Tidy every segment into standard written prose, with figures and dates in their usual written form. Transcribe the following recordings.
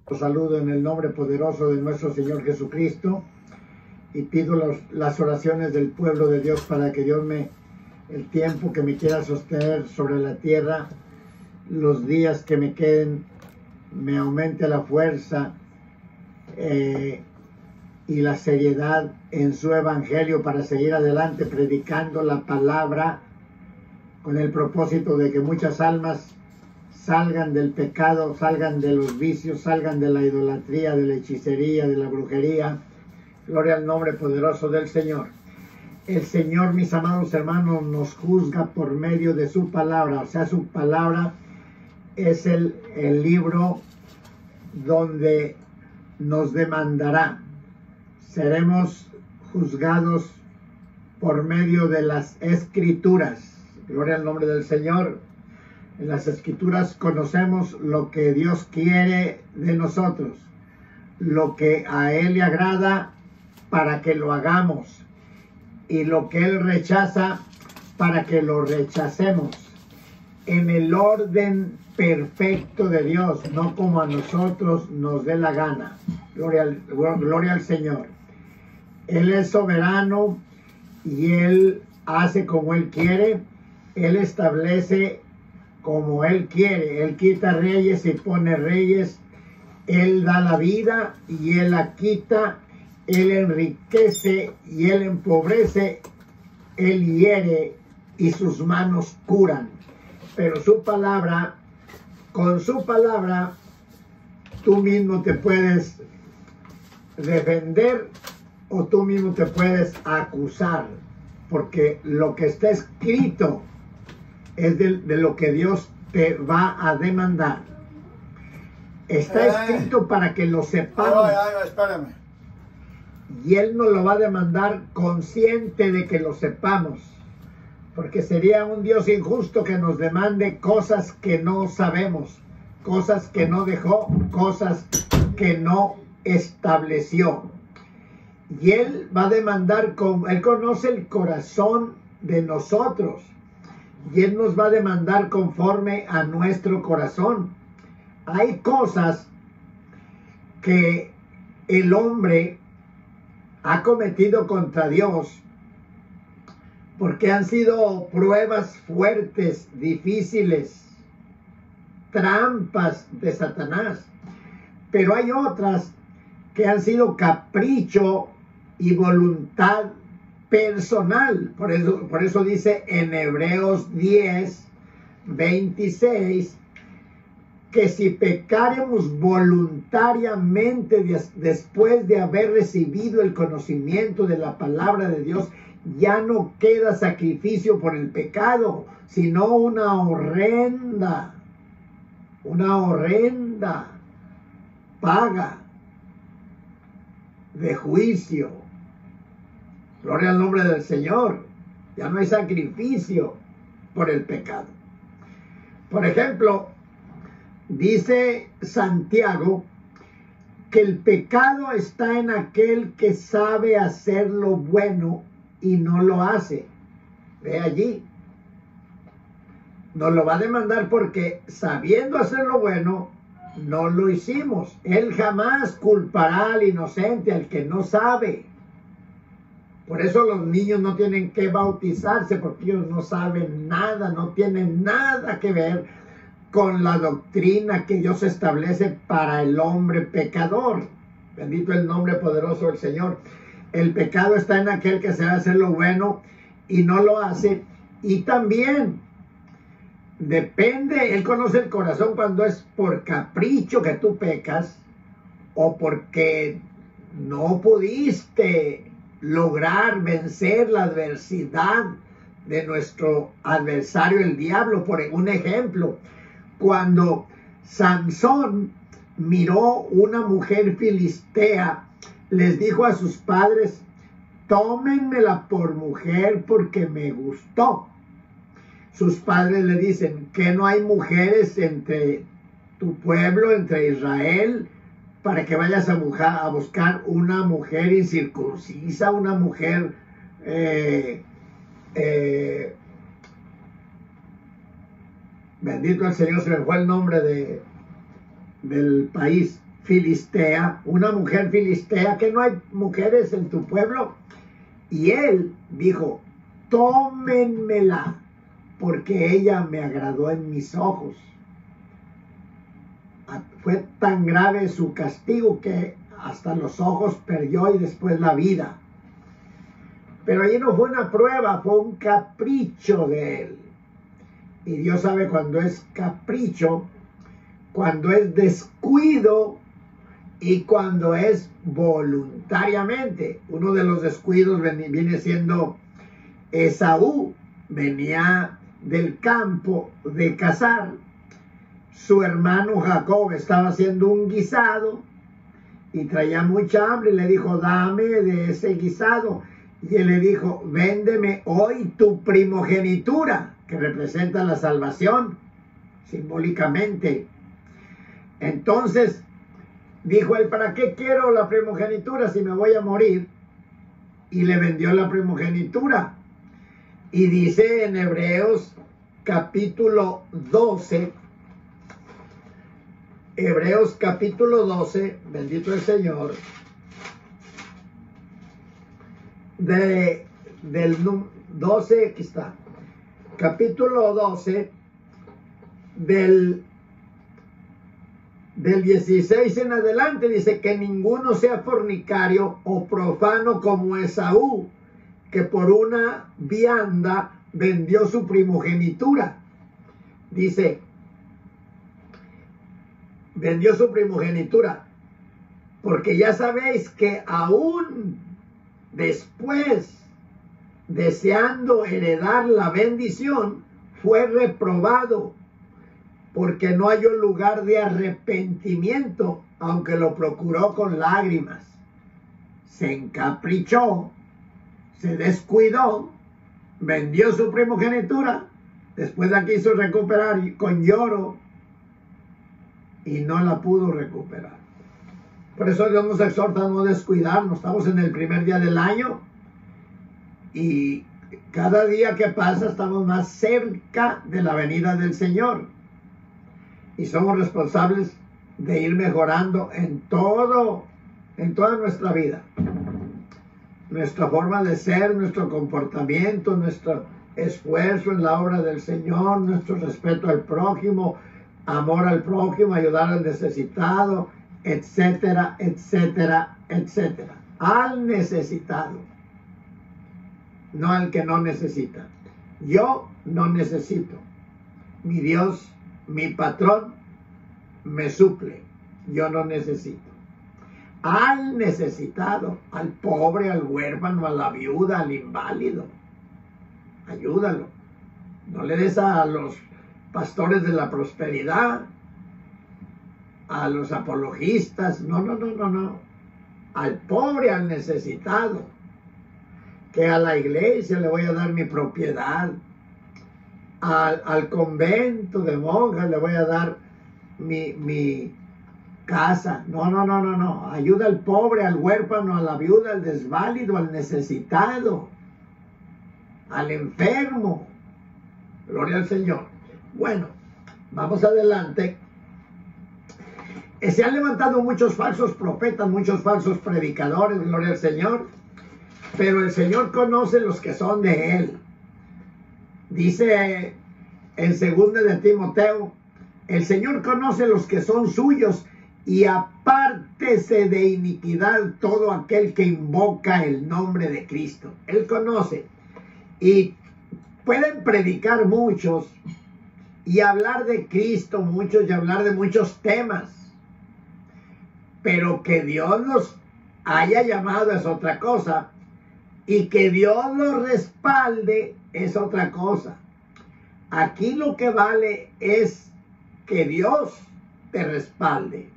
Los saludo en el nombre poderoso de nuestro Señor Jesucristo y pido las oraciones del pueblo de Dios para que Dios el tiempo que me quiera sostener sobre la tierra, los días que me queden, me aumente la fuerza y la seriedad en su evangelio para seguir adelante predicando la palabra con el propósito de que muchas almas salgan del pecado, salgan de los vicios, salgan de la idolatría, de la hechicería, de la brujería. Gloria al nombre poderoso del Señor. El Señor, mis amados hermanos, nos juzga por medio de su palabra. O sea, su palabra es el libro donde nos demandará. Seremos juzgados por medio de las Escrituras. Gloria al nombre del Señor. En las Escrituras conocemos lo que Dios quiere de nosotros, lo que a Él le agrada para que lo hagamos y lo que Él rechaza para que lo rechacemos en el orden perfecto de Dios, no como a nosotros nos dé la gana. Gloria al Señor. Él es soberano y Él hace como Él quiere. Él establece como Él quiere. Él quita reyes y pone reyes. Él da la vida y Él la quita. Él enriquece y Él empobrece. Él hiere y sus manos curan. Pero su palabra, con su palabra, tú mismo te puedes defender o tú mismo te puedes acusar. Porque lo que está escrito es de lo que Dios te va a demandar. Está escrito para que lo sepamos. Espérame. Y Él nos lo va a demandar consciente de que lo sepamos. Porque sería un Dios injusto que nos demande cosas que no sabemos, cosas que no dejó, cosas que no estableció. Y Él va a demandar, Él conoce el corazón de nosotros. Y Él nos va a demandar conforme a nuestro corazón. Hay cosas que el hombre ha cometido contra Dios porque han sido pruebas fuertes, difíciles, trampas de Satanás. Pero hay otras que han sido capricho y voluntad personal. Por eso dice en Hebreos 10, 26, que si pecaremos voluntariamente después de haber recibido el conocimiento de la palabra de Dios, ya no queda sacrificio por el pecado, sino una horrenda paga de juicio. Gloria al nombre del Señor. Ya no hay sacrificio por el pecado. Por ejemplo, dice Santiago que el pecado está en aquel que sabe hacer lo bueno y no lo hace. Ve allí. Nos lo va a demandar porque sabiendo hacer lo bueno, no lo hicimos. Él jamás culpará al inocente, al que no sabe. Por eso los niños no tienen que bautizarse, porque ellos no saben nada, no tienen nada que ver con la doctrina que Dios establece para el hombre pecador. Bendito el nombre poderoso del Señor. El pecado está en aquel que sabe hacer lo bueno y no lo hace. Y también depende, Él conoce el corazón cuando es por capricho que tú pecas o porque no pudiste lograr vencer la adversidad de nuestro adversario el diablo. Por un ejemplo, cuando Sansón miró una mujer filistea, les dijo a sus padres: tómenmela por mujer porque me gustó. Sus padres le dicen: ¿que no hay mujeres entre tu pueblo, entre Israel, para que vayas a buscar una mujer incircuncisa, una mujer bendito el Señor, se me fue el nombre del país, filistea, una mujer filistea, que no hay mujeres en tu pueblo. Y él dijo, tómenmela, porque ella me agradó en mis ojos. Fue tan grave su castigo que hasta los ojos perdió y después la vida. Pero ahí no fue una prueba, fue un capricho de él. Y Dios sabe cuando es capricho, cuando es descuido y cuando es voluntariamente. Uno de los descuidos viene siendo Esaú. Venía del campo de cazar. Su hermano Jacob estaba haciendo un guisado y traía mucha hambre y le dijo, dame de ese guisado. Y él le dijo, véndeme hoy tu primogenitura, que representa la salvación, simbólicamente. Entonces dijo él, ¿para qué quiero la primogenitura si me voy a morir? Y le vendió la primogenitura. Y dice en Hebreos capítulo 12, Hebreos capítulo 12, bendito el Señor, del 12, aquí está, capítulo 12, del 16 en adelante, dice que ninguno sea fornicario o profano como Esaú, que por una vianda vendió su primogenitura. Dice, vendió su primogenitura, porque ya sabéis que aún después, deseando heredar la bendición, fue reprobado, porque no halló lugar de arrepentimiento, aunque lo procuró con lágrimas. Se encaprichó, se descuidó, vendió su primogenitura, después la quiso recuperar con lloro y no la pudo recuperar. Por eso Dios nos exhorta a no descuidarnos. Estamos en el primer día del año y cada día que pasa estamos más cerca de la venida del Señor. Y somos responsables de ir mejorando en toda nuestra vida. Nuestra forma de ser, nuestro comportamiento, nuestro esfuerzo en la obra del Señor, nuestro respeto al prójimo, amor al prójimo, ayudar al necesitado, etcétera, etcétera, etcétera. Al necesitado, no al que no necesita. Yo no necesito. Mi Dios, mi patrón, me suple. Yo no necesito. Al necesitado, al pobre, al huérfano, a la viuda, al inválido, ayúdalo. No le des a los pastores de la prosperidad, a los apologistas, no. Al pobre, al necesitado, que a la iglesia le voy a dar mi propiedad, al convento de monjas le voy a dar mi casa. No. Ayuda al pobre, al huérfano, a la viuda, al desválido, al necesitado, al enfermo. Gloria al Señor. Bueno, vamos adelante. Se han levantado muchos falsos profetas, muchos falsos predicadores, gloria al Señor, pero el Señor conoce los que son de Él. Dice en 2 de Timoteo, el Señor conoce los que son suyos y apártese de iniquidad todo aquel que invoca el nombre de Cristo. Él conoce. Y pueden predicar muchos y hablar de Cristo muchos y hablar de muchos temas, pero que Dios los haya llamado es otra cosa, y que Dios los respalde es otra cosa. Aquí lo que vale es que Dios te respalde.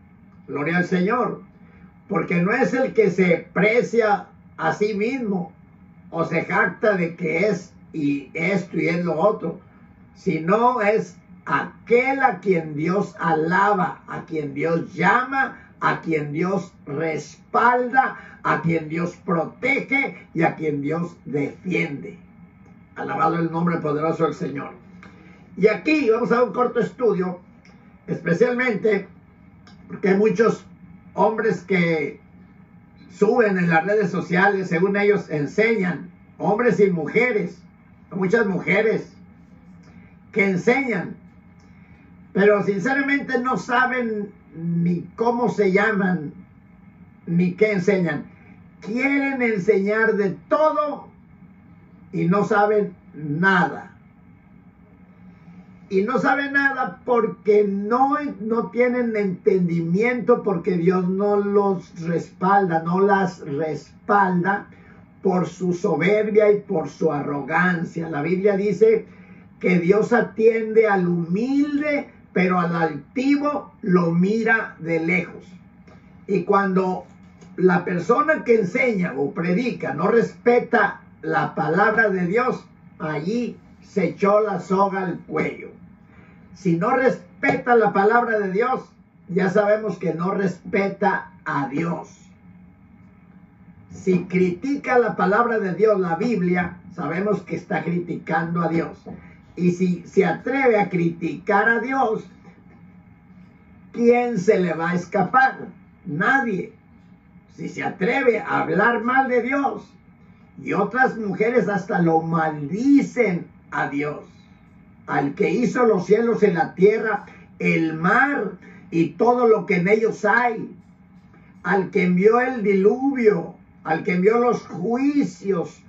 Gloria al Señor. Porque no es el que se precia a sí mismo o se jacta de que es y esto y es lo otro, sino es aquel a quien Dios alaba, a quien Dios llama, a quien Dios respalda, a quien Dios protege y a quien Dios defiende. Alabado el nombre poderoso del Señor. Y aquí vamos a dar un corto estudio, especialmente porque hay muchos hombres que suben en las redes sociales, según ellos enseñan, hombres y mujeres, muchas mujeres que enseñan, pero sinceramente no saben ni cómo se llaman, ni qué enseñan. Quieren enseñar de todo y no saben nada. Y no saben nada porque no tienen entendimiento, porque Dios no los respalda, no las respalda por su soberbia y por su arrogancia. La Biblia dice que Dios atiende al humilde, pero al altivo lo mira de lejos. Y cuando la persona que enseña o predica no respeta la palabra de Dios, allí se echó la soga al cuello. Si no respeta la palabra de Dios, ya sabemos que no respeta a Dios. Si critica la palabra de Dios, la Biblia, sabemos que está criticando a Dios. Y si se atreve a criticar a Dios, ¿quién se le va a escapar? Nadie. Si se atreve a hablar mal de Dios, y otras mujeres hasta lo maldicen a Dios, al que hizo los cielos y la tierra, el mar y todo lo que en ellos hay, al que envió el diluvio, al que envió los juicios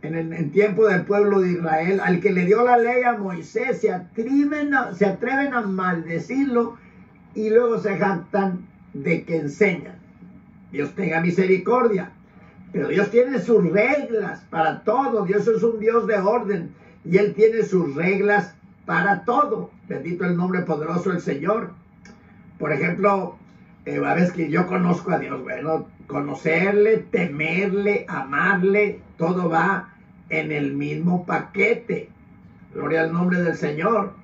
en tiempo del pueblo de Israel, al que le dio la ley a Moisés, se atreven a maldecirlo y luego se jactan de que enseñan. Dios tenga misericordia, pero Dios tiene sus reglas para todo. Dios es un Dios de orden y Él tiene sus reglas para todo. Bendito el nombre poderoso del Señor. Por ejemplo, a veces que yo conozco a Dios, bueno, conocerle, temerle, amarle, todo va en el mismo paquete. Gloria al nombre del Señor.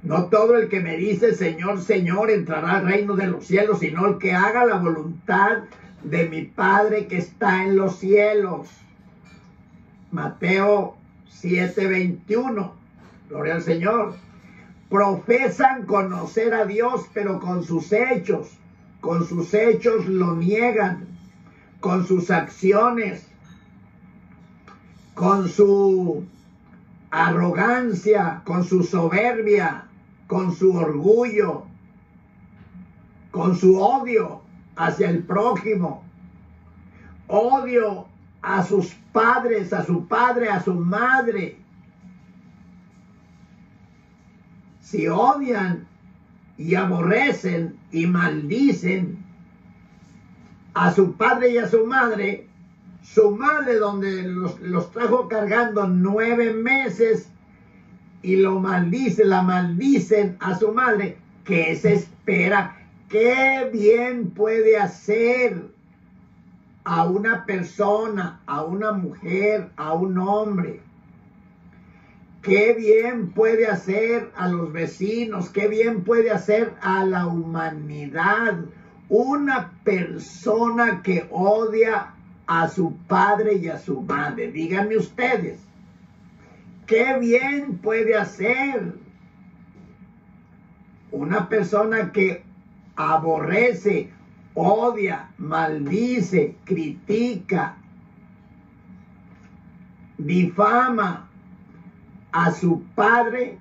No todo el que me dice Señor, Señor entrará al reino de los cielos, sino el que haga la voluntad de mi Padre que está en los cielos. Mateo 7:21. Gloria al Señor. Profesan conocer a Dios, pero con sus hechos lo niegan, con sus acciones, con su arrogancia, con su soberbia, con su orgullo, con su odio hacia el prójimo, odio a sus padres, a su padre, a su madre. Si odian y aborrecen y maldicen a su padre y a su madre donde los trajo cargando 9 meses y la maldicen a su madre, ¿qué se espera? ¿Qué bien puede hacer a una persona, a una mujer, a un hombre? ¿Qué bien puede hacer a los vecinos? ¿Qué bien puede hacer a la humanidad? Una persona que odia a su padre y a su madre. Díganme ustedes, ¿qué bien puede hacer una persona que aborrece, odia, maldice, critica, difama a su padre,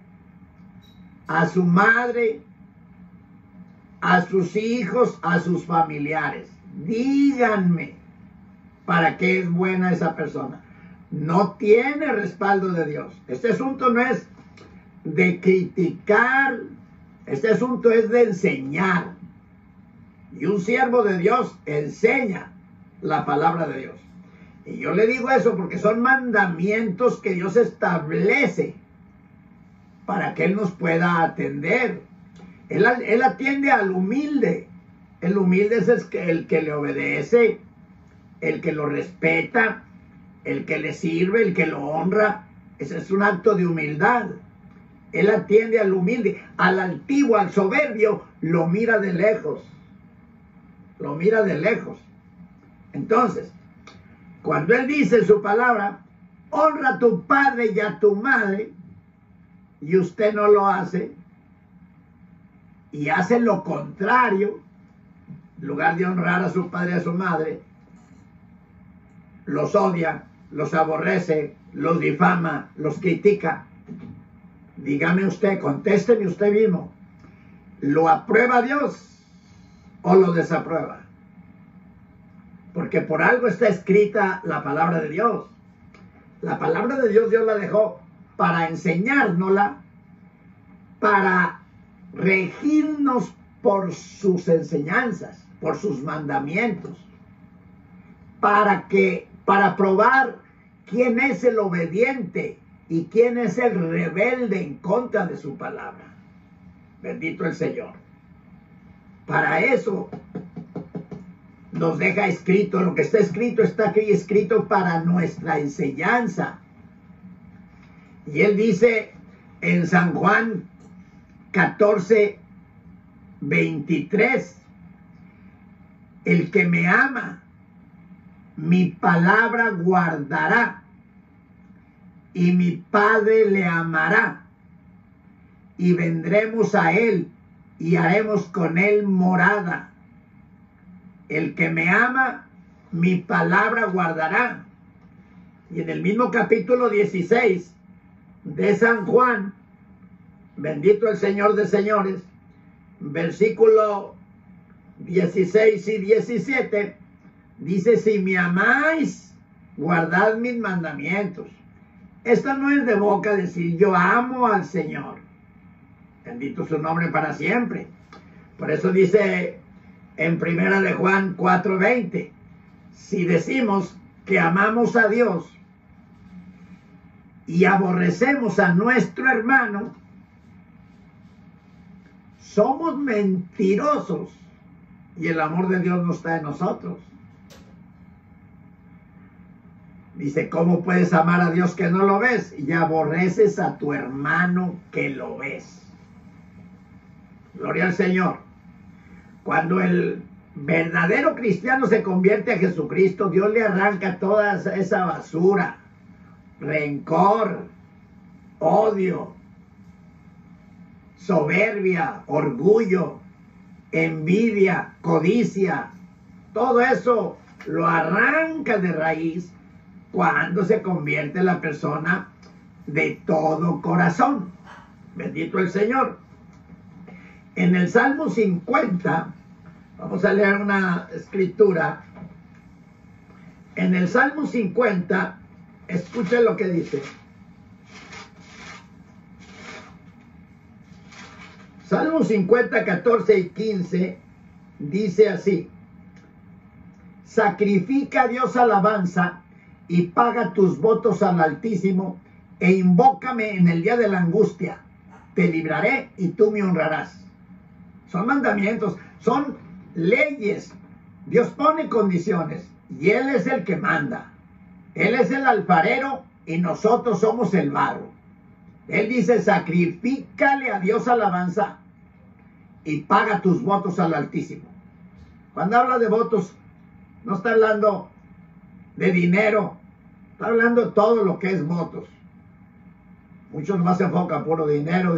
a su madre, a sus hijos, a sus familiares? Díganme, ¿para qué es buena esa persona? No tiene respaldo de Dios. Este asunto no es de criticar, este asunto es de enseñar. Y un siervo de Dios enseña la palabra de Dios. Y yo le digo eso porque son mandamientos que Dios establece para que Él nos pueda atender. Él atiende al humilde. El humilde es el que le obedece, el que lo respeta, el que le sirve, el que lo honra. Ese es un acto de humildad. Él atiende al humilde. Al altivo, al soberbio, lo mira de lejos. Lo mira de lejos. Entonces, cuando Él dice en su palabra, honra a tu padre y a tu madre, y usted no lo hace, y hace lo contrario, en lugar de honrar a su padre y a su madre, los odia, los aborrece, los difama, los critica. Dígame usted, contésteme usted mismo, ¿lo aprueba Dios o lo desaprueba? Porque por algo está escrita la palabra de Dios. La palabra de Dios la dejó para enseñárnosla, para regirnos por sus enseñanzas, por sus mandamientos, para probar quién es el obediente y quién es el rebelde en contra de su palabra. Bendito el Señor. Para eso nos deja escrito, lo que está escrito está aquí escrito para nuestra enseñanza. Y él dice en San Juan 14:23, el que me ama, mi palabra guardará, y mi Padre le amará, y vendremos a él, y haremos con él morada. El que me ama, mi palabra guardará. Y en el mismo capítulo 16 de San Juan, bendito el Señor de señores, versículo 16 y 17, dice, si me amáis, guardad mis mandamientos. Esto no es de boca decir yo amo al Señor. Bendito su nombre para siempre. Por eso dice en primera de Juan 4:20, si decimos que amamos a Dios y aborrecemos a nuestro hermano, somos mentirosos y el amor de Dios no está en nosotros. Dice, ¿cómo puedes amar a Dios que no lo ves y aborreces a tu hermano que lo ves? Gloria al Señor. Cuando el verdadero cristiano se convierte a Jesucristo, Dios le arranca toda esa basura, rencor, odio, soberbia, orgullo, envidia, codicia. Todo eso lo arranca de raíz cuando se convierte la persona de todo corazón. Bendito el Señor. En el Salmo 50, vamos a leer una escritura. En el Salmo 50, escuchen lo que dice. Salmo 50, 14 y 15, dice así. Sacrifica a Dios alabanza y paga tus votos al Altísimo e invócame en el día de la angustia. Te libraré y tú me honrarás. Son mandamientos, son leyes. Dios pone condiciones y Él es el que manda. Él es el alfarero y nosotros somos el barro. Él dice, sacrifícale a Dios alabanza y paga tus votos al Altísimo. Cuando habla de votos, no está hablando de dinero, está hablando de todo lo que es votos. Muchos más se enfocan puro dinero,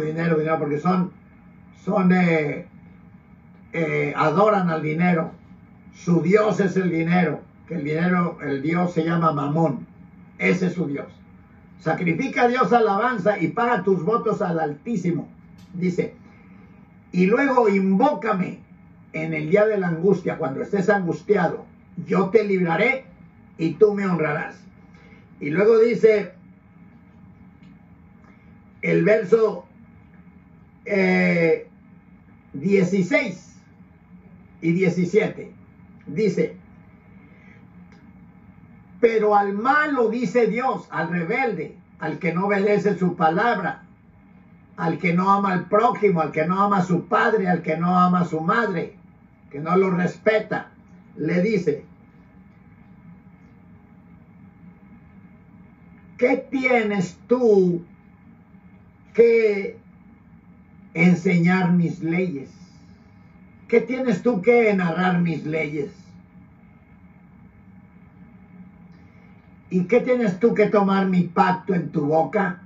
porque adoran al dinero. Su Dios es el dinero, que el Dios se llama Mamón. Ese es su Dios. Sacrifica a Dios alabanza y paga tus votos al Altísimo. Dice, y luego invócame en el día de la angustia, cuando estés angustiado, yo te libraré y tú me honrarás. Y luego dice el verso 16 y 17, dice, pero al malo dice Dios, al rebelde, al que no obedece su palabra, al que no ama al prójimo, al que no ama a su padre, al que no ama a su madre, que no lo respeta, le dice, ¿qué tienes tú que enseñar mis leyes? ¿Qué tienes tú que narrar mis leyes? ¿Y qué tienes tú que tomar mi pacto en tu boca?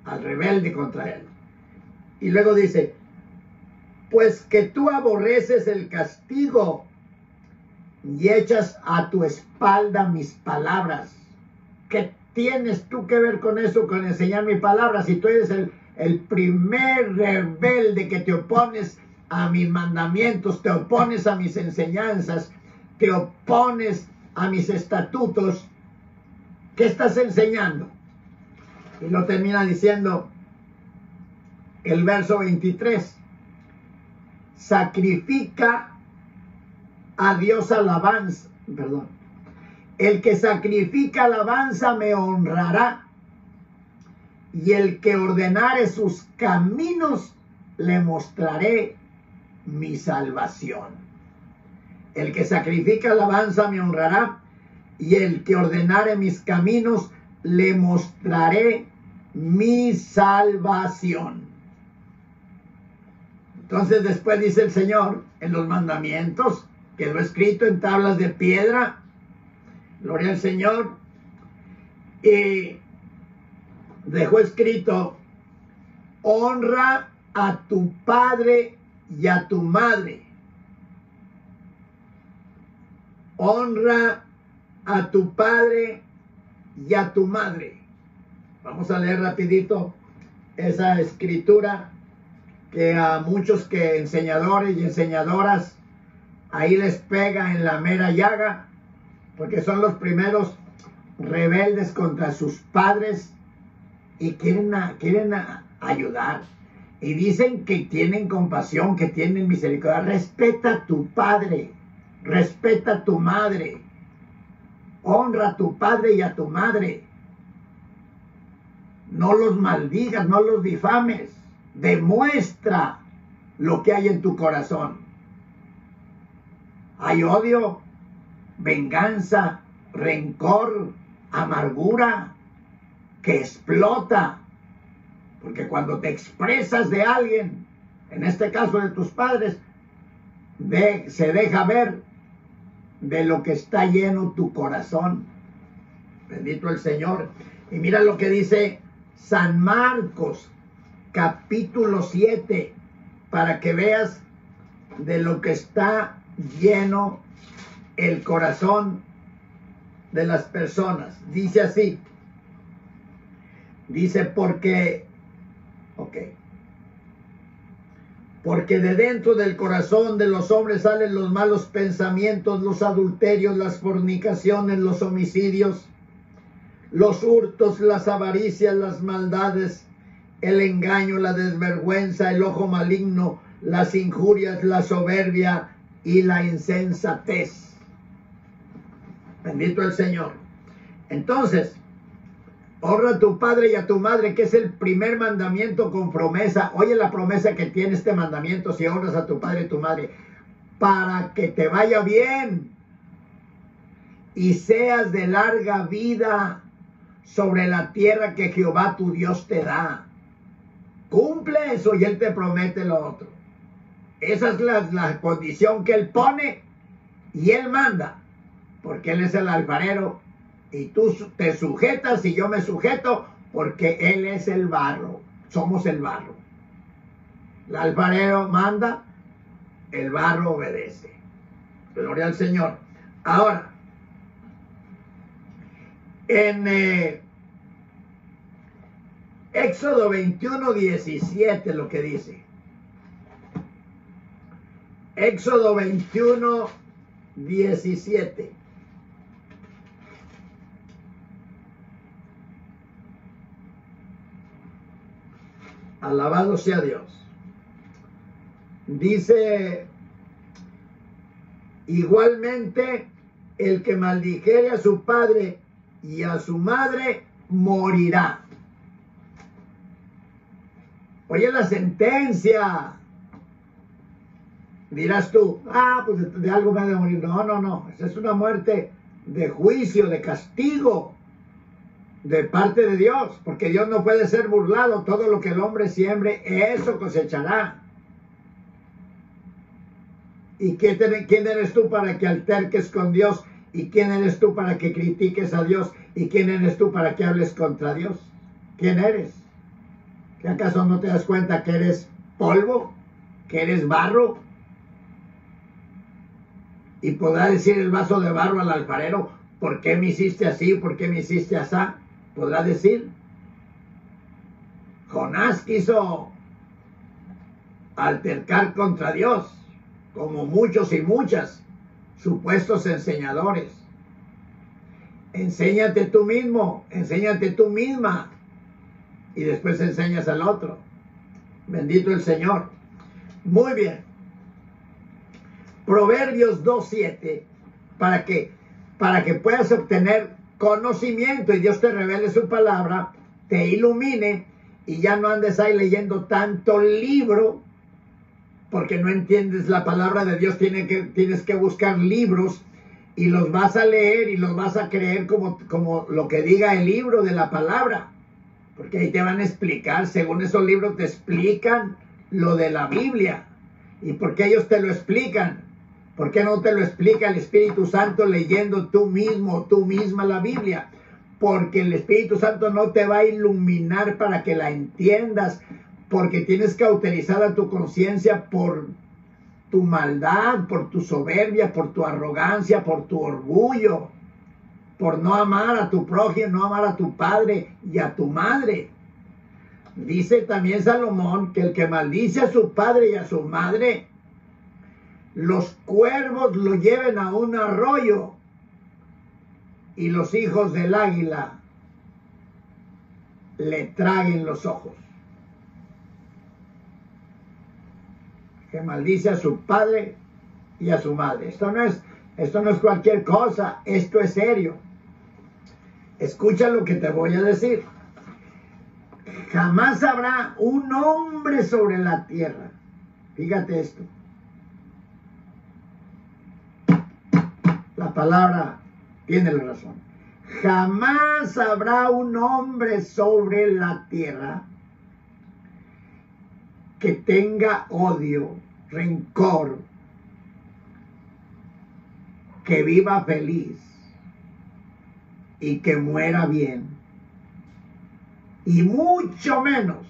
Al rebelde contra él. Y luego dice, Pues que tú aborreces el castigo y echas a tu espalda mis palabras. ¿Qué tienes tú que ver con eso, con enseñar mi palabra? Si tú eres el primer rebelde que te opones a mis mandamientos, te opones a mis enseñanzas, te opones a mis estatutos, ¿qué estás enseñando? Y lo termina diciendo el verso 23. Sacrifica a Dios alabanza, perdón. El que sacrifica alabanza me honrará, y el que ordenare sus caminos le mostraré mi salvación. El que sacrifica alabanza me honrará, y el que ordenare mis caminos le mostraré mi salvación. Entonces después dice el Señor en los mandamientos, quedó escrito en tablas de piedra, gloria al Señor, y dejó escrito: honra a tu padre y a tu madre. Honra a tu padre y a tu madre. Vamos a leer rapidito esa escritura que a muchos que enseñadores y enseñadoras ahí les pega en la mera llaga, porque son los primeros rebeldes contra sus padres y quieren ayudar. Y dicen que tienen compasión, que tienen misericordia. Respeta a tu padre, respeta a tu madre, honra a tu padre y a tu madre. No los maldigas, no los difames. Demuestra lo que hay en tu corazón. Hay odio, venganza, rencor, amargura que explota. Porque cuando te expresas de alguien, en este caso de tus padres, se deja ver de lo que está lleno tu corazón. Bendito el Señor. Y mira lo que dice San Marcos, capítulo 7, para que veas de lo que está lleno el corazón de las personas. Dice así, dice porque de dentro del corazón de los hombres salen los malos pensamientos, los adulterios, las fornicaciones, los homicidios, los hurtos, las avaricias, las maldades, el engaño, la desvergüenza, el ojo maligno, las injurias, la soberbia y la insensatez. Bendito el Señor. Entonces, honra a tu padre y a tu madre, que es el primer mandamiento con promesa. Oye la promesa que tiene este mandamiento: si honras a tu padre y tu madre, para que te vaya bien y seas de larga vida sobre la tierra que Jehová tu Dios te da. Cumple eso y Él te promete lo otro. Esa es la condición que Él pone y Él manda, porque Él es el alfarero y tú te sujetas y yo me sujeto porque Él es el barro, somos el barro. El alfarero manda, el barro obedece. Gloria al Señor. Ahora, en Éxodo 21:17 lo que dice. Éxodo 21:17. Alabado sea Dios. Dice: igualmente el que maldijere a su padre y a su madre morirá. Oye la sentencia. Dirás tú, pues de algo me ha de morir. No. Esa es una muerte de juicio, de castigo de parte de Dios, porque Dios no puede ser burlado. Todo lo que el hombre siembre, eso cosechará. ¿Y quién eres tú para que alterques con Dios? ¿Y quién eres tú para que critiques a Dios? ¿Y quién eres tú para que hables contra Dios? ¿Quién eres? ¿Que acaso no te das cuenta que eres polvo? que eres barro. Y podrá decir el vaso de barro al alfarero, ¿por qué me hiciste así? ¿Por qué me hiciste así? Podrá decir. Jonás quiso altercar contra Dios, como muchos y muchas supuestos enseñadores. Enséñate tú mismo, enséñate tú misma, y después enseñas al otro. Bendito el Señor. Muy bien. Proverbios 2:7, para que puedas obtener conocimiento y Dios te revele su palabra, te ilumine y ya no andes ahí leyendo tanto libro porque no entiendes la palabra de Dios. Tienes que buscar libros y los vas a leer y los vas a creer como lo que diga el libro de la palabra, porque ahí te van a explicar, según esos libros te explican lo de la Biblia. ¿Y por qué ellos te lo explican? ¿Por qué no te lo explica el Espíritu Santo leyendo tú mismo o tú misma la Biblia? Porque el Espíritu Santo no te va a iluminar para que la entiendas, porque tienes cauterizada tu conciencia por tu maldad, por tu soberbia, por tu arrogancia, por tu orgullo, por no amar a tu prójimo, no amar a tu padre y a tu madre. Dice también Salomón que el que maldice a su padre y a su madre, los cuervos lo lleven a un arroyo y los hijos del águila le traguen los ojos. Que maldice a su padre y a su madre. Esto no es cualquier cosa, esto es serio. Escucha lo que te voy a decir. Jamás habrá un hombre sobre la tierra. Fíjate esto. La palabra tiene la razón. Jamás habrá un hombre sobre la tierra que tenga odio, rencor, que viva feliz y que muera bien. Y mucho menos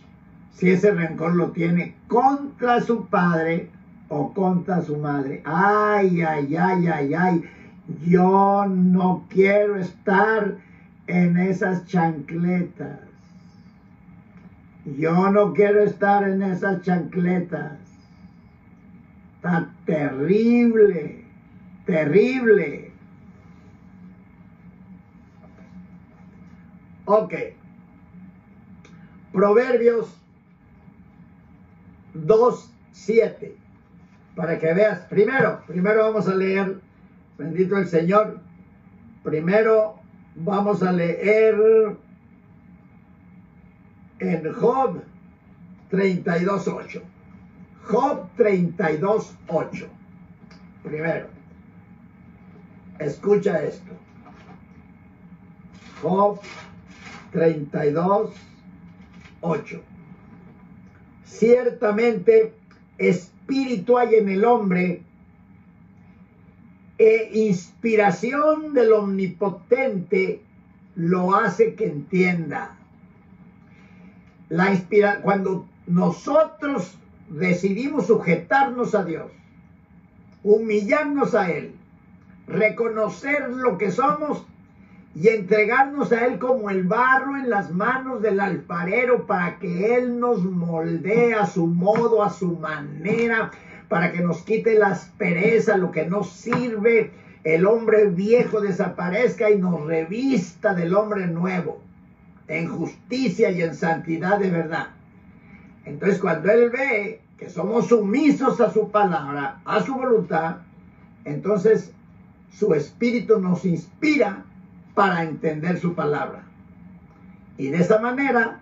si ese rencor lo tiene contra su padre o contra su madre. Ay, ay, ay, ay, ay. Yo no quiero estar en esas chancletas. Yo no quiero estar en esas chancletas. Está terrible, terrible. Ok. Proverbios 2:7. Para que veas. Primero vamos a leer, bendito el Señor. Primero vamos a leer en Job 32:8. Job 32:8. Primero, escucha esto. Job 32:8. Ciertamente espíritu hay en el hombre e inspiración del Omnipotente lo hace que entienda. Cuando nosotros decidimos sujetarnos a Dios, humillarnos a Él, reconocer lo que somos y entregarnos a Él como el barro en las manos del alfarero para que Él nos moldee a su modo, a su manera, para que nos quite la aspereza, lo que no sirve, el hombre viejo desaparezca y nos revista del hombre nuevo, en justicia y en santidad de verdad. Entonces, cuando Él ve que somos sumisos a su palabra, a su voluntad, entonces su espíritu nos inspira para entender su palabra. Y de esa manera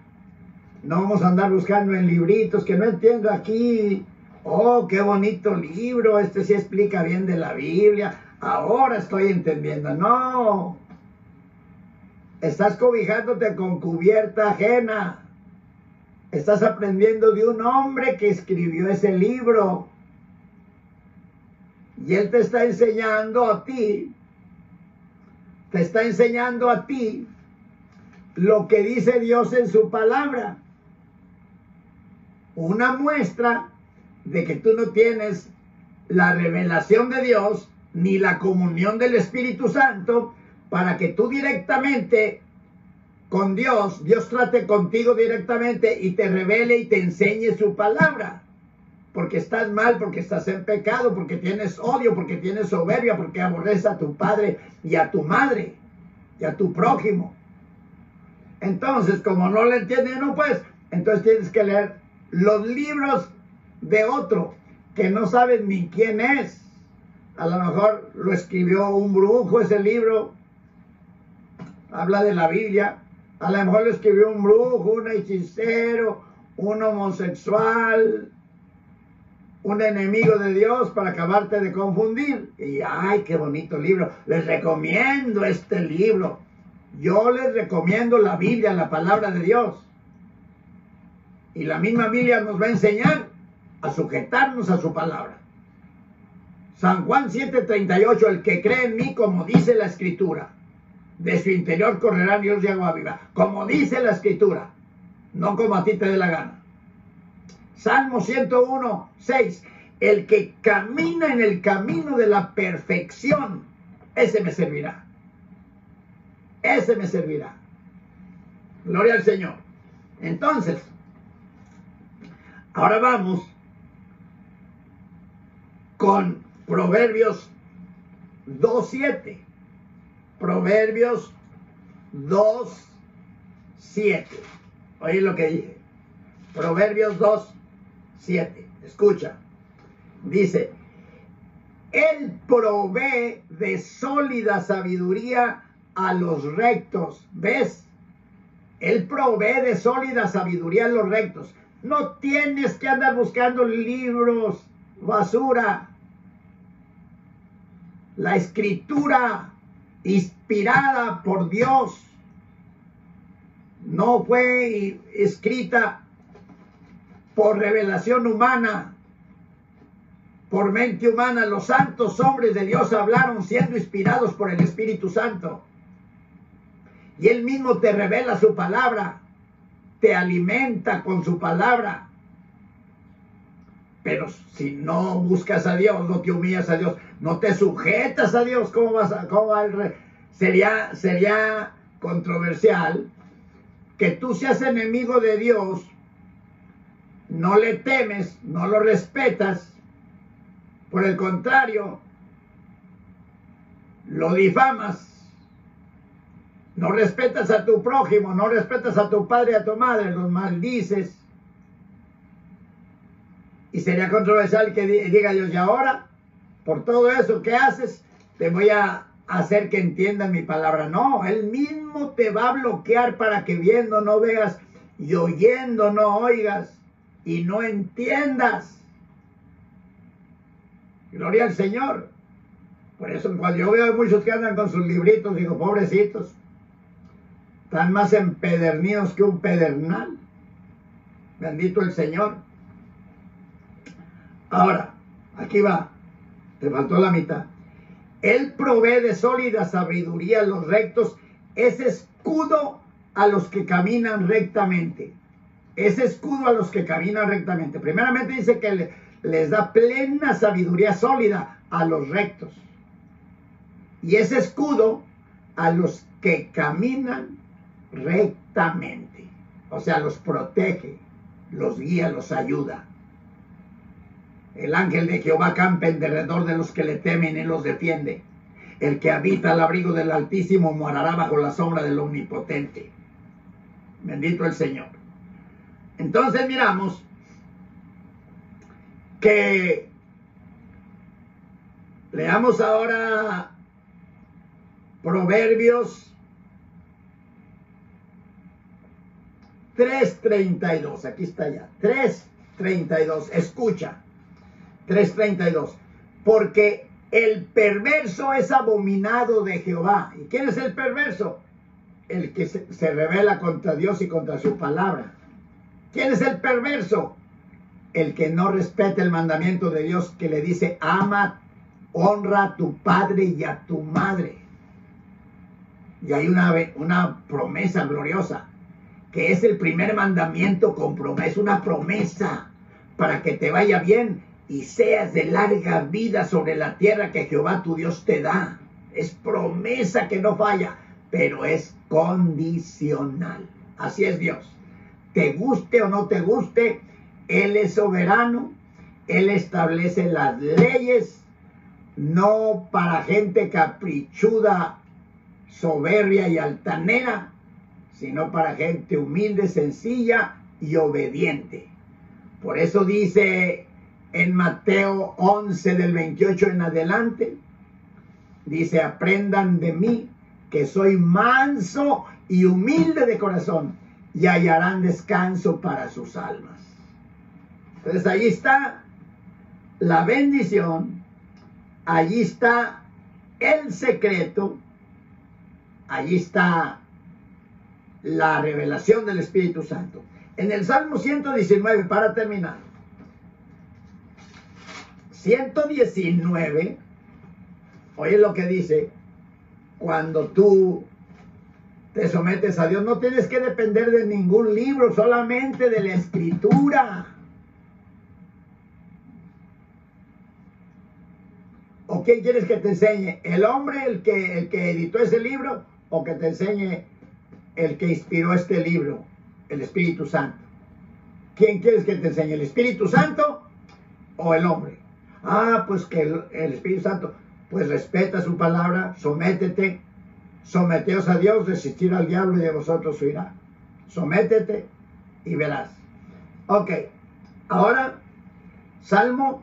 no vamos a andar buscando en libritos que no entiendo aquí. Oh, qué bonito libro, este sí explica bien de la Biblia, ahora estoy entendiendo. No, estás cobijándote con cubierta ajena. Estás aprendiendo de un hombre que escribió ese libro. Y él te está enseñando a ti. Te está enseñando a ti lo que dice Dios en su palabra. Una muestra de que tú no tienes la revelación de Dios ni la comunión del Espíritu Santo para que tú directamente con Dios trate contigo directamente y te revele y te enseñe su palabra. Porque estás mal, porque estás en pecado, porque tienes odio, porque tienes soberbia, porque aborreces a tu padre y a tu madre y a tu prójimo. Entonces, como no le entiendes, no puedes, entonces tienes que leer los libros de otro que no sabes ni quién es. A lo mejor lo escribió un brujo ese libro, habla de la Biblia. A lo mejor lo escribió un brujo, un hechicero, un homosexual, un enemigo de Dios para acabarte de confundir. Y ay, qué bonito libro. Les recomiendo este libro. Yo les recomiendo la Biblia, la palabra de Dios. Y la misma Biblia nos va a enseñar a sujetarnos a su palabra. San Juan 7:38, el que cree en mí, como dice la Escritura, de su interior correrán ríos de agua viva. Como dice la Escritura, no como a ti te dé la gana. Salmo 101:6, el que camina en el camino de la perfección, ese me servirá. Ese me servirá. Gloria al Señor. Entonces, ahora vamos con Proverbios 2:7. Proverbios 2:7. Oye lo que dije. Proverbios 2:7. Escucha. Dice, Él provee de sólida sabiduría a los rectos. ¿Ves? Él provee de sólida sabiduría a los rectos. No tienes que andar buscando libros, basura. La Escritura inspirada por Dios no fue escrita por revelación humana, por mente humana. Los santos hombres de Dios hablaron siendo inspirados por el Espíritu Santo. Y Él mismo te revela su palabra, te alimenta con su palabra. Pero si no buscas a Dios, no te humillas a Dios, no te sujetas a Dios, ¿cómo va sería controversial que tú seas enemigo de Dios, no le temes, no lo respetas, por el contrario, lo difamas, no respetas a tu prójimo, no respetas a tu padre y a tu madre, los maldices. Y sería controversial que diga Dios, y ahora, por todo eso que haces, te voy a hacer que entiendan mi palabra. No, Él mismo te va a bloquear para que viendo no veas y oyendo no oigas y no entiendas. Gloria al Señor. Por eso cuando yo veo a muchos que andan con sus libritos, digo, pobrecitos, están más empedernidos que un pedernal. Bendito el Señor. Ahora, aquí va, te faltó la mitad. Él provee de sólida sabiduría a los rectos, es escudo a los que caminan rectamente. Es escudo a los que caminan rectamente. Primeramente dice que les da plena sabiduría sólida a los rectos. Y es escudo a los que caminan rectamente. O sea, los protege, los guía, los ayuda. El ángel de Jehová campa en derredor de los que le temen y los defiende. El que habita al abrigo del Altísimo morará bajo la sombra del Omnipotente. Bendito el Señor. Entonces miramos que leamos ahora Proverbios 3:32. Aquí está ya. 3:32. Escucha. 3:32. Porque el perverso es abominado de Jehová. ¿Y quién es el perverso? El que se rebela contra Dios y contra su palabra. ¿Quién es el perverso? El que no respeta el mandamiento de Dios, que le dice, ama, honra a tu padre y a tu madre. Y hay una promesa gloriosa, que es el primer mandamiento con promesa, una promesa. para que te vaya bien y seas de larga vida sobre la tierra que Jehová tu Dios te da. Es promesa que no falla, pero es condicional. Así es Dios. Te guste o no te guste, Él es soberano, Él establece las leyes, no para gente caprichuda, soberbia y altanera, sino para gente humilde, sencilla y obediente. Por eso dice en Mateo 11 del 28 en adelante, dice, aprendan de mí que soy manso y humilde de corazón y hallarán descanso para sus almas. Entonces allí está la bendición, allí está el secreto, allí está la revelación del Espíritu Santo. En el Salmo 119, para terminar, 119, oye lo que dice, cuando tú te sometes a Dios, no tienes que depender de ningún libro, solamente de la Escritura. ¿O quién quieres que te enseñe? ¿El hombre, el que editó ese libro? ¿O que te enseñe el que inspiró este libro, el Espíritu Santo? ¿Quién quieres que te enseñe? ¿El Espíritu Santo o el hombre? Ah, pues que el Espíritu Santo, pues respeta su palabra, sométete, someteos a Dios, resistir al diablo y de vosotros huirá. Sométete y verás. Ok, ahora Salmo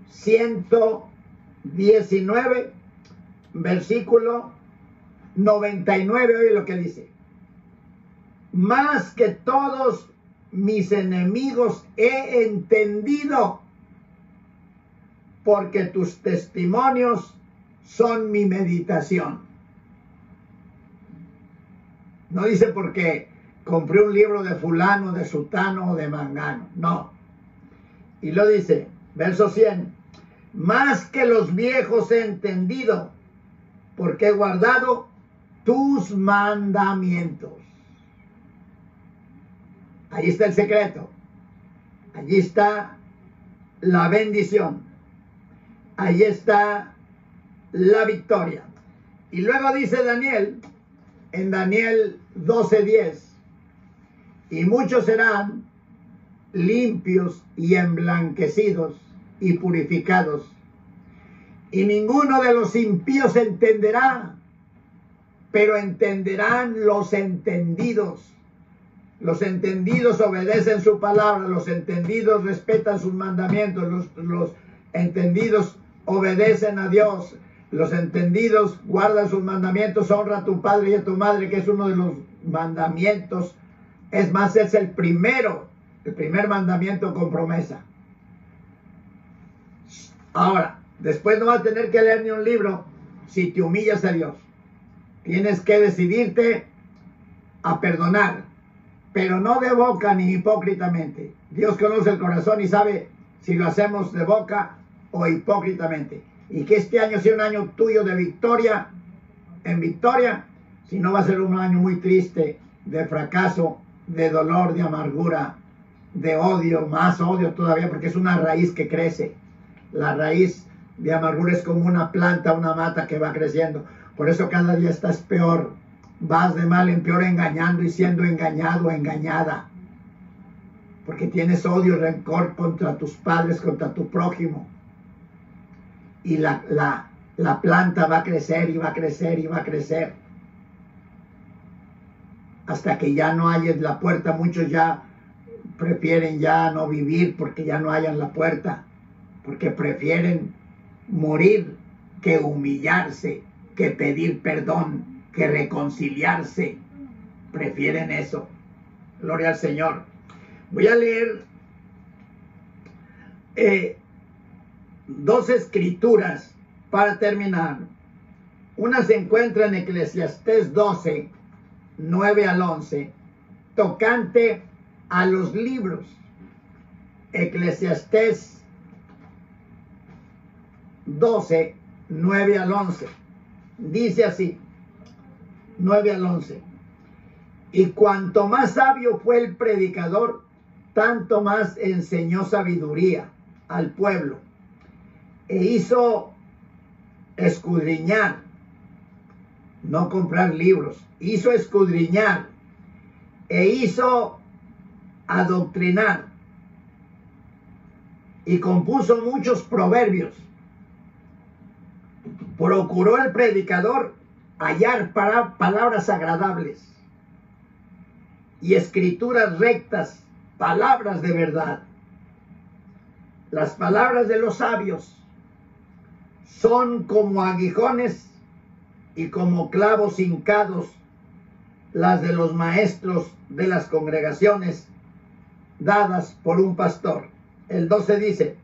119, versículo 99, oye lo que dice. Más que todos mis enemigos he entendido, porque tus testimonios son mi meditación. No dice porque compré un libro de fulano, de sutano o de mangano. No. Y lo dice, verso 100. Más que los viejos he entendido, porque he guardado tus mandamientos. Ahí está el secreto. Allí está la bendición. Ahí está la victoria. Y luego dice Daniel, en Daniel 12:10, y muchos serán limpios y emblanquecidos y purificados, y ninguno de los impíos entenderá, pero entenderán los entendidos. Los entendidos obedecen su palabra, los entendidos respetan sus mandamientos, los entendidos obedecen a Dios, los entendidos guardan sus mandamientos, honra a tu padre y a tu madre, que es uno de los mandamientos. Es más, es el primer mandamiento con promesa. Ahora, después no vas a tener que leer ni un libro si te humillas a Dios. Tienes que decidirte a perdonar, pero no de boca ni hipócritamente. Dios conoce el corazón y sabe si lo hacemos de boca o hipócritamente. Y que este año sea un año tuyo de victoria en victoria, si no va a ser un año muy triste, de fracaso, de dolor, de amargura, de odio, más odio todavía, porque es una raíz que crece. La raíz de amargura es como una planta, una mata que va creciendo. Por eso cada día estás peor. Vas de mal en peor, engañando y siendo engañado o engañada. Porque tienes odio y rencor contra tus padres, contra tu prójimo. Y la planta va a crecer y va a crecer y va a crecer. Hasta que ya no hayas la puerta. Muchos ya prefieren ya no vivir porque ya no hayan la puerta. Porque prefieren morir que humillarse, que pedir perdón, que reconciliarse. Prefieren eso. Gloria al Señor. Voy a leer dos escrituras para terminar. Una se encuentra en Eclesiastés 12, 9 al 11, tocante a los libros. Eclesiastés 12, 9 al 11. Dice así, 9 al 11. Y cuanto más sabio fue el predicador, tanto más enseñó sabiduría al pueblo e hizo escudriñar, no comprar libros, hizo escudriñar e hizo adoctrinar y compuso muchos proverbios. Procuró el predicador hallar palabras agradables y escrituras rectas, palabras de verdad. Las palabras de los sabios son como aguijones y como clavos hincados las de los maestros de las congregaciones dadas por un pastor. El 12 dice: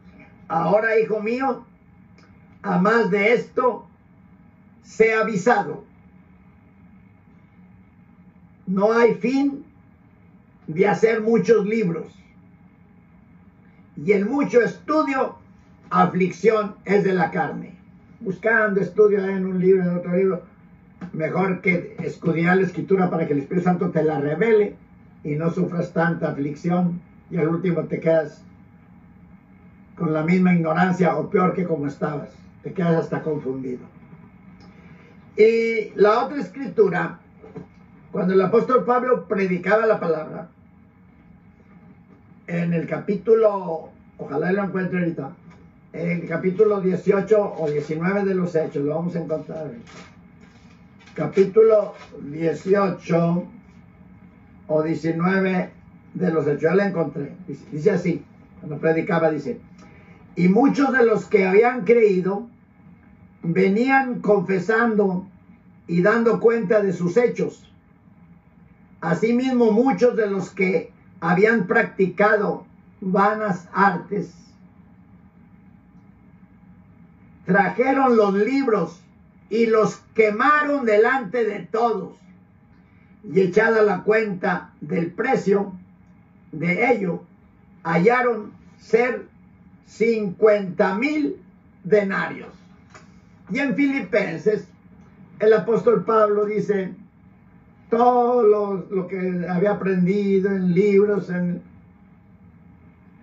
ahora, hijo mío, a más de esto, sé avisado. No hay fin de hacer muchos libros, y el mucho estudio, aflicción es de la carne. Buscando estudio en un libro, en otro libro, mejor que estudiar la escritura para que el Espíritu Santo te la revele y no sufras tanta aflicción y al último te quedas con la misma ignorancia o peor que como estabas, te quedas hasta confundido. Y la otra escritura, cuando el apóstol Pablo predicaba la palabra, en el capítulo, ojalá lo encuentre ahorita, en el capítulo 18 o 19 de los Hechos, lo vamos a encontrar. Capítulo 18 o 19 de los Hechos, ya lo encontré. Dice así, cuando predicaba, dice: y muchos de los que habían creído venían confesando y dando cuenta de sus hechos. Asimismo, muchos de los que habían practicado vanas artes trajeron los libros y los quemaron delante de todos, y echada la cuenta del precio de ello, hallaron ser 50,000 denarios. Y en Filipenses, el apóstol Pablo dice todo lo que había aprendido en libros, en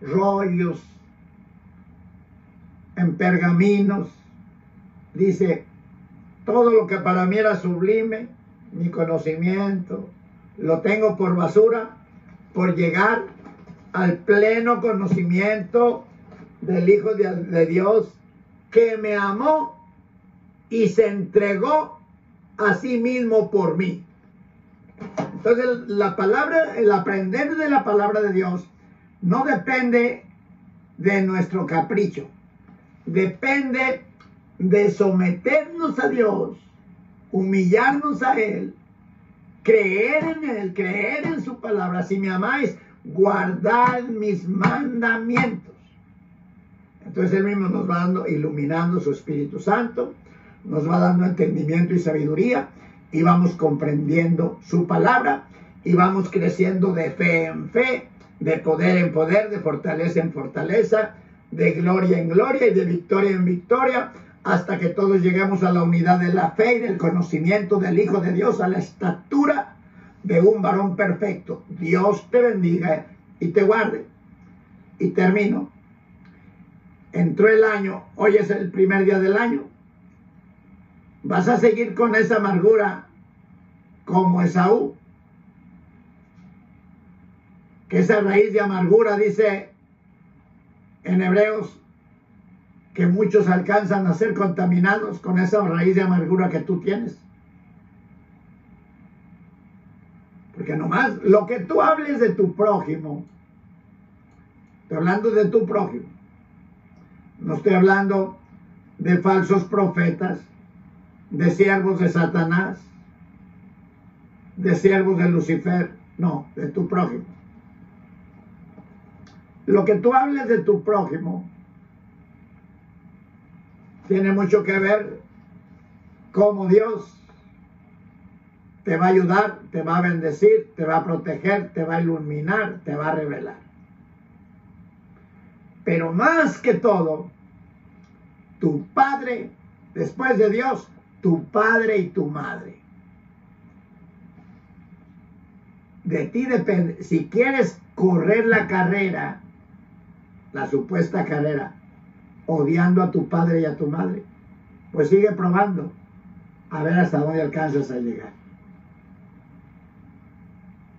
rollos, en pergaminos. Dice, todo lo que para mí era sublime, mi conocimiento, lo tengo por basura, por llegar al pleno conocimiento del Hijo de Dios, que me amó y se entregó a sí mismo por mí. Entonces, la palabra, el aprender de la palabra de Dios no depende de nuestro capricho, depende de someternos a Dios, humillarnos a Él, creer en Él, creer en su palabra. Si me amáis, guardad mis mandamientos. Entonces Él mismo nos va dando, iluminando su Espíritu Santo, nos va dando entendimiento y sabiduría, y vamos comprendiendo su palabra, y vamos creciendo de fe en fe, de poder en poder, de fortaleza en fortaleza, de gloria en gloria y de victoria en victoria, hasta que todos lleguemos a la unidad de la fe y del conocimiento del Hijo de Dios, a la estatura de un varón perfecto. Dios te bendiga y te guarde. Y termino. Entró el año, hoy es el primer día del año. ¿Vas a seguir con esa amargura como Esaú? Que esa raíz de amargura, dice en Hebreos, que muchos alcanzan a ser contaminados con esa raíz de amargura que tú tienes. Porque nomás lo que tú hables de tu prójimo, estoy hablando de tu prójimo, no estoy hablando de falsos profetas, de siervos de Satanás, de siervos de Lucifer, no, de tu prójimo. Lo que tú hables de tu prójimo tiene mucho que ver cómo Dios te va a ayudar, te va a bendecir, te va a proteger, te va a iluminar, te va a revelar. Pero más que todo, tu padre, después de Dios, tu padre y tu madre. De ti depende. Si quieres correr la carrera, la supuesta carrera, odiando a tu padre y a tu madre, pues sigue probando a ver hasta dónde alcanzas a llegar.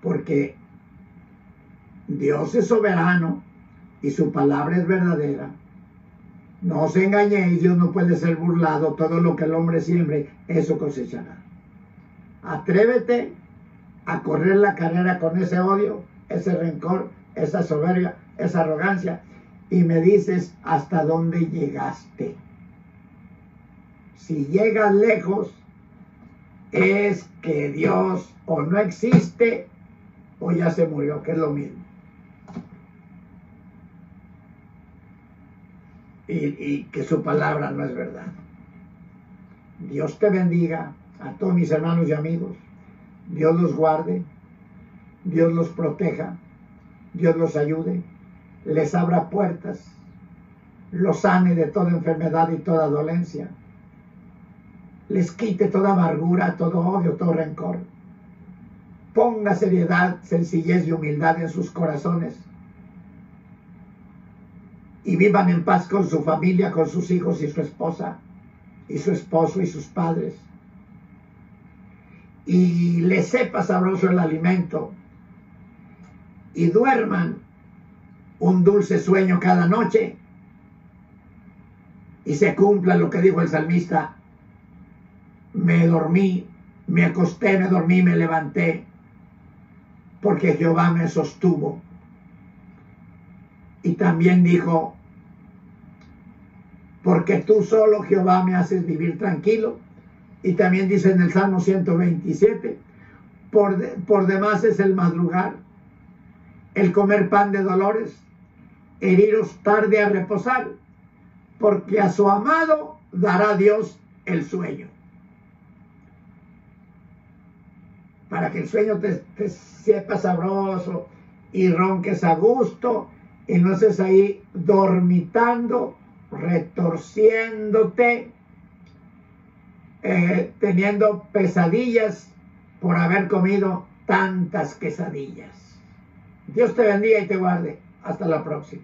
Porque Dios es soberano y su palabra es verdadera. No os engañéis, Dios no puede ser burlado. Todo lo que el hombre siembre, eso cosechará. Atrévete a correr la carrera con ese odio, ese rencor, esa soberbia, esa arrogancia, y me dices hasta dónde llegaste. Si llegas lejos, es que Dios o no existe o ya se murió, que es lo mismo. Y que su palabra no es verdad. Dios te bendiga a todos mis hermanos y amigos. Dios los guarde, Dios los proteja, Dios los ayude, les abra puertas, los sane de toda enfermedad y toda dolencia, les quite toda amargura, todo odio, todo rencor. Ponga seriedad, sencillez y humildad en sus corazones y vivan en paz con su familia, con sus hijos y su esposa, y su esposo y sus padres. Y les sepa sabroso el alimento y duerman un dulce sueño cada noche y se cumpla lo que dijo el salmista: me dormí, me acosté, me dormí, me levanté, porque Jehová me sostuvo. Y también dijo: porque tú solo, Jehová, me haces vivir tranquilo. Y también dice en el Salmo 127, por demás es el madrugar, el comer pan de dolores, el iros tarde a reposar, porque a su amado dará Dios el sueño. Para que el sueño te sepa sabroso y ronques a gusto y no estés ahí dormitando, retorciéndote, teniendo pesadillas por haber comido tantas quesadillas. Dios te bendiga y te guarde. Hasta la próxima.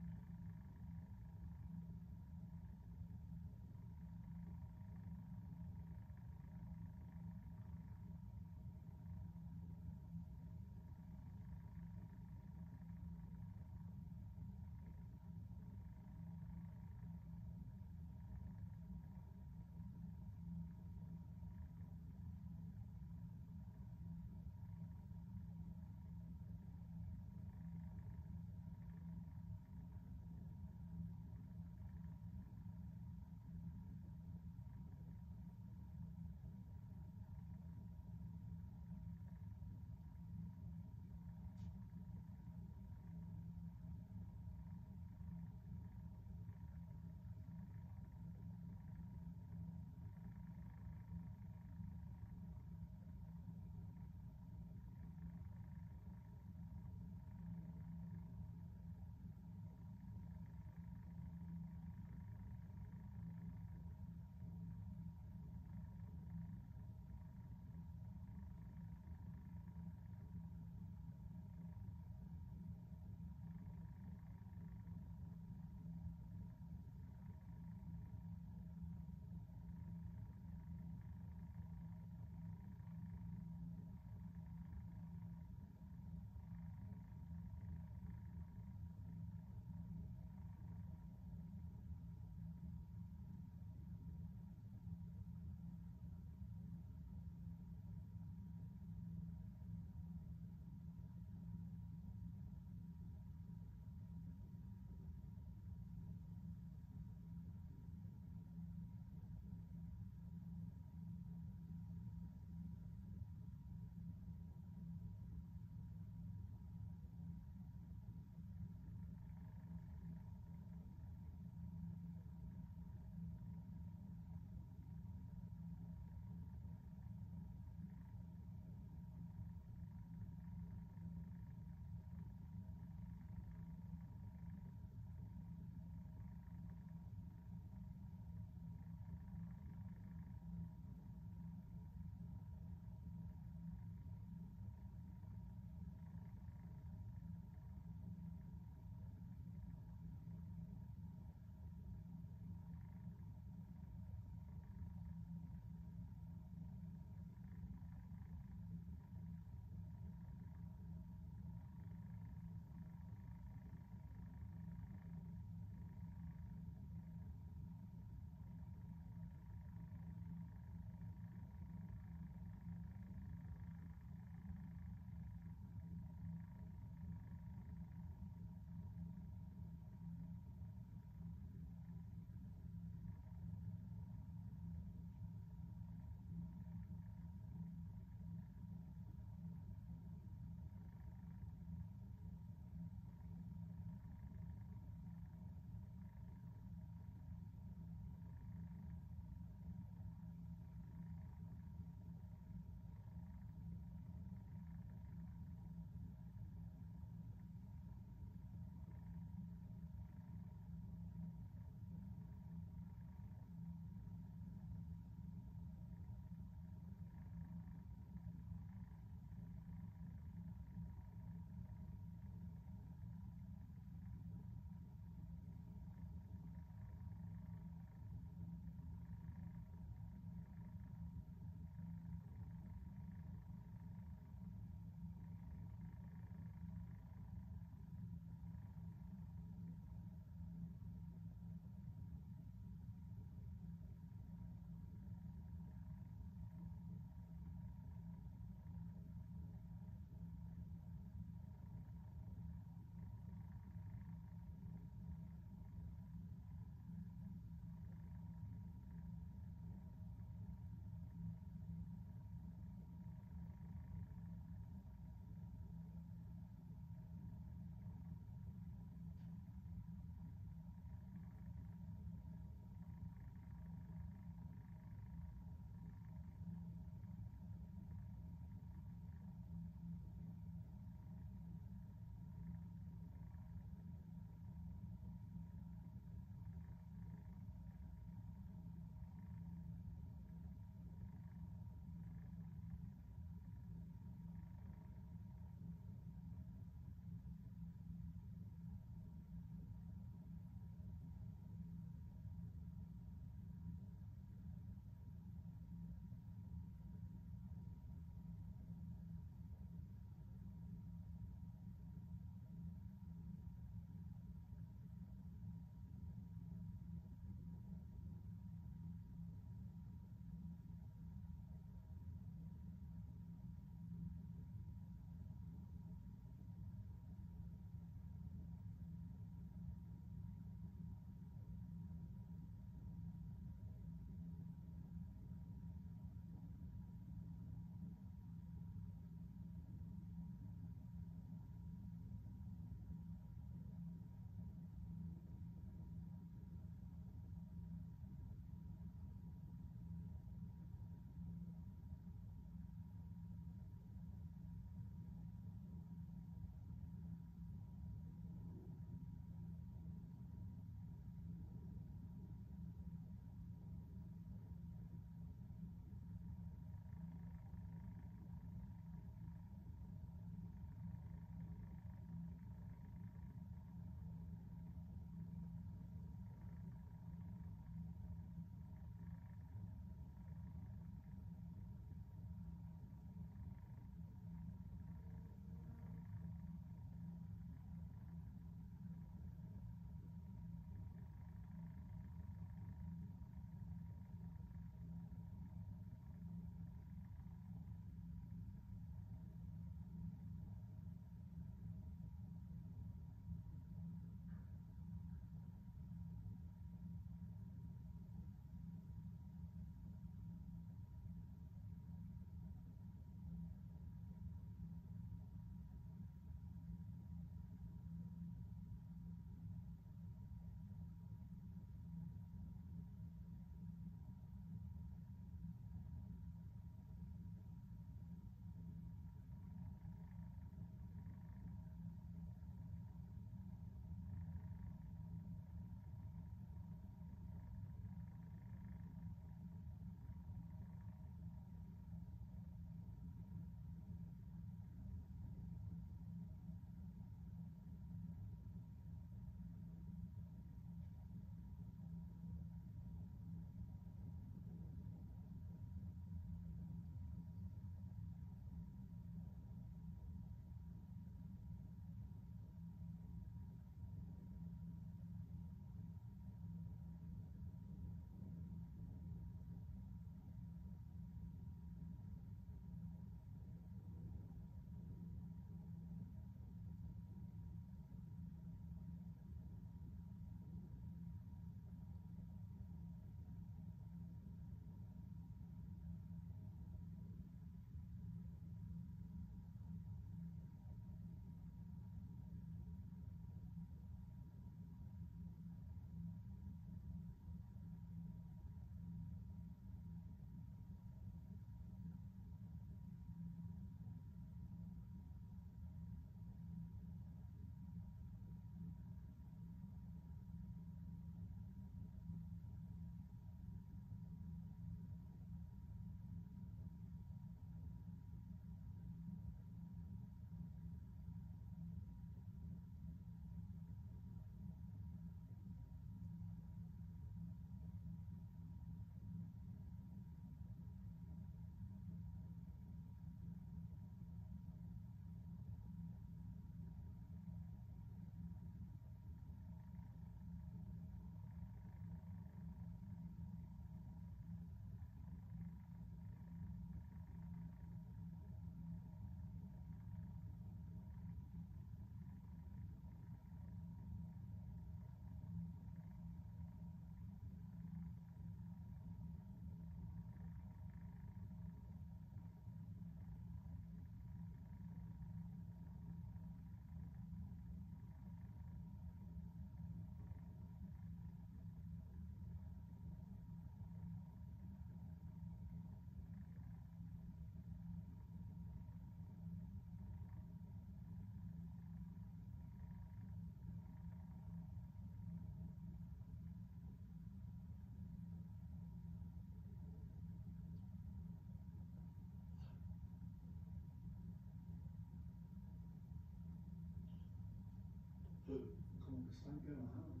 Están quemados.